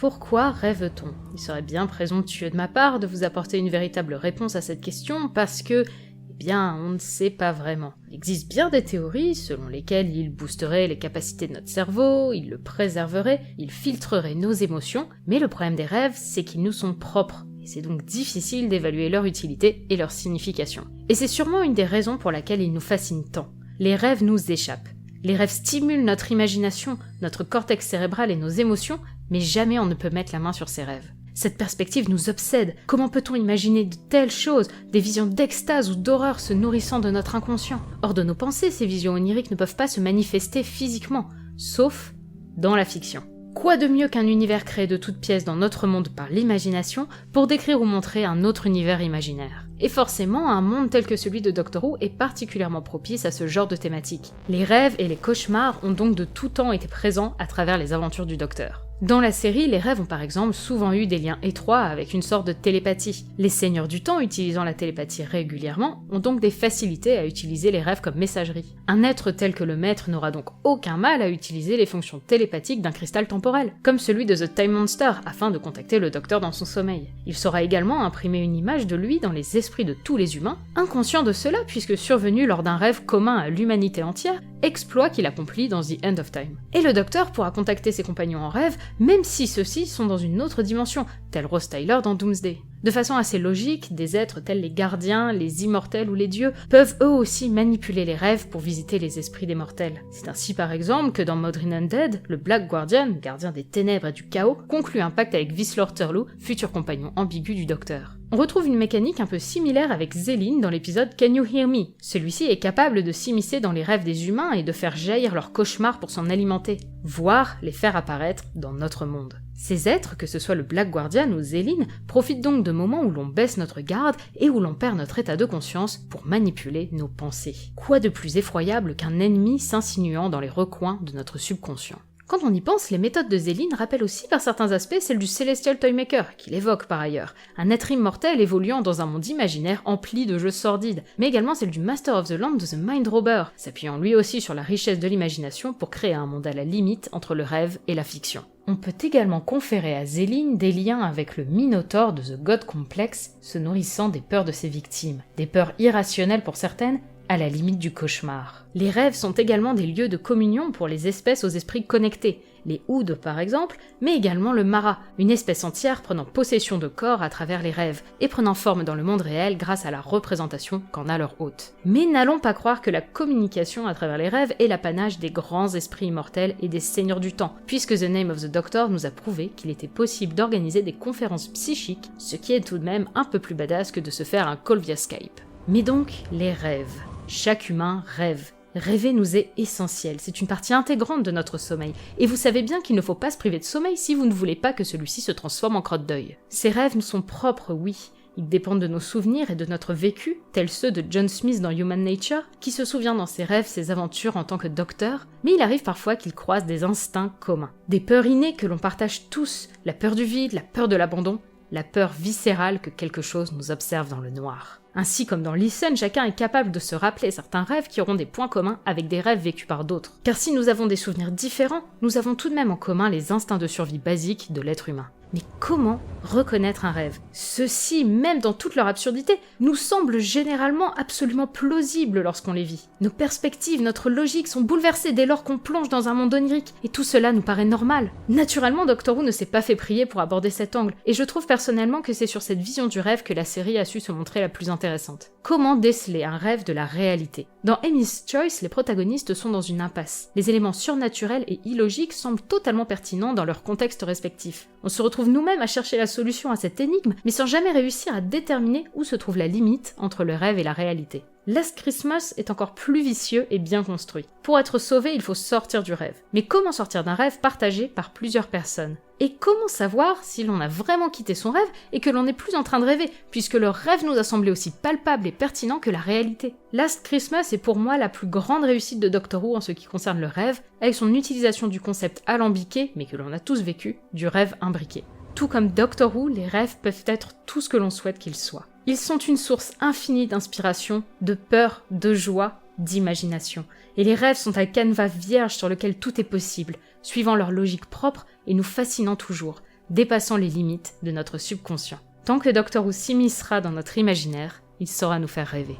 Pourquoi rêve-t-on ? Il serait bien présomptueux de ma part de vous apporter une véritable réponse à cette question parce que, on ne sait pas vraiment. Il existe bien des théories selon lesquelles il boosterait les capacités de notre cerveau, il le préserverait, il filtrerait nos émotions, mais le problème des rêves, c'est qu'ils nous sont propres. Et c'est donc difficile d'évaluer leur utilité et leur signification. Et c'est sûrement une des raisons pour laquelle ils nous fascinent tant. Les rêves nous échappent. Les rêves stimulent notre imagination, notre cortex cérébral et nos émotions, mais jamais on ne peut mettre la main sur ces rêves. Cette perspective nous obsède. Comment peut-on imaginer de telles choses, des visions d'extase ou d'horreur se nourrissant de notre inconscient ? Hors de nos pensées, ces visions oniriques ne peuvent pas se manifester physiquement, sauf dans la fiction. Quoi de mieux qu'un univers créé de toutes pièces dans notre monde par l'imagination pour décrire ou montrer un autre univers imaginaire ? Et forcément, un monde tel que celui de Doctor Who est particulièrement propice à ce genre de thématique. Les rêves et les cauchemars ont donc de tout temps été présents à travers les aventures du Docteur. Dans la série, les rêves ont par exemple souvent eu des liens étroits avec une sorte de télépathie. Les Seigneurs du Temps, utilisant la télépathie régulièrement, ont donc des facilités à utiliser les rêves comme messagerie. Un être tel que le Maître n'aura donc aucun mal à utiliser les fonctions télépathiques d'un cristal temporel, comme celui de The Time Monster, afin de contacter le Docteur dans son sommeil. Il saura également imprimer une image de lui dans les esprits de tous les humains, inconscients de cela puisque survenu lors d'un rêve commun à l'humanité entière, exploit qu'il accomplit dans The End of Time. Et le Docteur pourra contacter ses compagnons en rêve, même si ceux-ci sont dans une autre dimension, tel Rose Tyler dans Doomsday. De façon assez logique, des êtres tels les gardiens, les immortels ou les dieux peuvent eux aussi manipuler les rêves pour visiter les esprits des mortels. C'est ainsi par exemple que dans Modern Undead, le Black Guardian, gardien des ténèbres et du chaos, conclut un pacte avec Whistler Turlough, futur compagnon ambigu du Docteur. On retrouve une mécanique un peu similaire avec Zéline dans l'épisode Can You Hear Me ? Celui-ci est capable de s'immiscer dans les rêves des humains et de faire jaillir leurs cauchemars pour s'en alimenter, voire les faire apparaître dans notre monde. Ces êtres, que ce soit le Black Guardian ou Zéline, profitent donc de moments où l'on baisse notre garde et où l'on perd notre état de conscience pour manipuler nos pensées. Quoi de plus effroyable qu'un ennemi s'insinuant dans les recoins de notre subconscient ? Quand on y pense, les méthodes de Zéline rappellent aussi par certains aspects celles du Celestial Toymaker, qu'il évoque par ailleurs, un être immortel évoluant dans un monde imaginaire empli de jeux sordides, mais également celle du Master of the Land de The Mind Robber, s'appuyant lui aussi sur la richesse de l'imagination pour créer un monde à la limite entre le rêve et la fiction. On peut également conférer à Zéline des liens avec le Minotaure de The God Complex, se nourrissant des peurs de ses victimes, des peurs irrationnelles pour certaines, à la limite du cauchemar. Les rêves sont également des lieux de communion pour les espèces aux esprits connectés, les Ouds par exemple, mais également le Mara, une espèce entière prenant possession de corps à travers les rêves, et prenant forme dans le monde réel grâce à la représentation qu'en a leur hôte. Mais n'allons pas croire que la communication à travers les rêves est l'apanage des grands esprits immortels et des seigneurs du temps, puisque The Name of the Doctor nous a prouvé qu'il était possible d'organiser des conférences psychiques, ce qui est tout de même un peu plus badass que de se faire un call via Skype. Mais donc, les rêves. Chaque humain rêve. Rêver nous est essentiel, c'est une partie intégrante de notre sommeil, et vous savez bien qu'il ne faut pas se priver de sommeil si vous ne voulez pas que celui-ci se transforme en crotte d'œil. Ces rêves nous sont propres, oui, ils dépendent de nos souvenirs et de notre vécu, tels ceux de John Smith dans Human Nature, qui se souvient dans ses rêves ses aventures en tant que docteur, mais il arrive parfois qu'ils croisent des instincts communs. Des peurs innées que l'on partage tous, la peur du vide, la peur de l'abandon, la peur viscérale que quelque chose nous observe dans le noir. Ainsi comme dans Listen, chacun est capable de se rappeler certains rêves qui auront des points communs avec des rêves vécus par d'autres. Car si nous avons des souvenirs différents, nous avons tout de même en commun les instincts de survie basiques de l'être humain. Mais comment reconnaître un rêve ? Ceux-ci, même dans toute leur absurdité, nous semblent généralement absolument plausibles lorsqu'on les vit. Nos perspectives, notre logique sont bouleversées dès lors qu'on plonge dans un monde onirique, et tout cela nous paraît normal. Naturellement, Doctor Who ne s'est pas fait prier pour aborder cet angle, et je trouve personnellement que c'est sur cette vision du rêve que la série a su se montrer la plus intéressante. Comment déceler un rêve de la réalité ? Dans Amy's Choice, les protagonistes sont dans une impasse. Les éléments surnaturels et illogiques semblent totalement pertinents dans leur contexte respectif. On se retrouve nous-mêmes à chercher la solution à cette énigme, mais sans jamais réussir à déterminer où se trouve la limite entre le rêve et la réalité. Last Christmas est encore plus vicieux et bien construit. Pour être sauvé, il faut sortir du rêve. Mais comment sortir d'un rêve partagé par plusieurs personnes ? Et comment savoir si l'on a vraiment quitté son rêve et que l'on n'est plus en train de rêver, puisque le rêve nous a semblé aussi palpable et pertinent que la réalité ? Last Christmas est pour moi la plus grande réussite de Doctor Who en ce qui concerne le rêve, avec son utilisation du concept alambiqué, mais que l'on a tous vécu, du rêve imbriqué. Tout comme Doctor Who, les rêves peuvent être tout ce que l'on souhaite qu'ils soient. Ils sont une source infinie d'inspiration, de peur, de joie, d'imagination. Et les rêves sont un canevas vierge sur lequel tout est possible, suivant leur logique propre et nous fascinant toujours, dépassant les limites de notre subconscient. Tant que Doctor Who s'immiscera dans notre imaginaire, il saura nous faire rêver.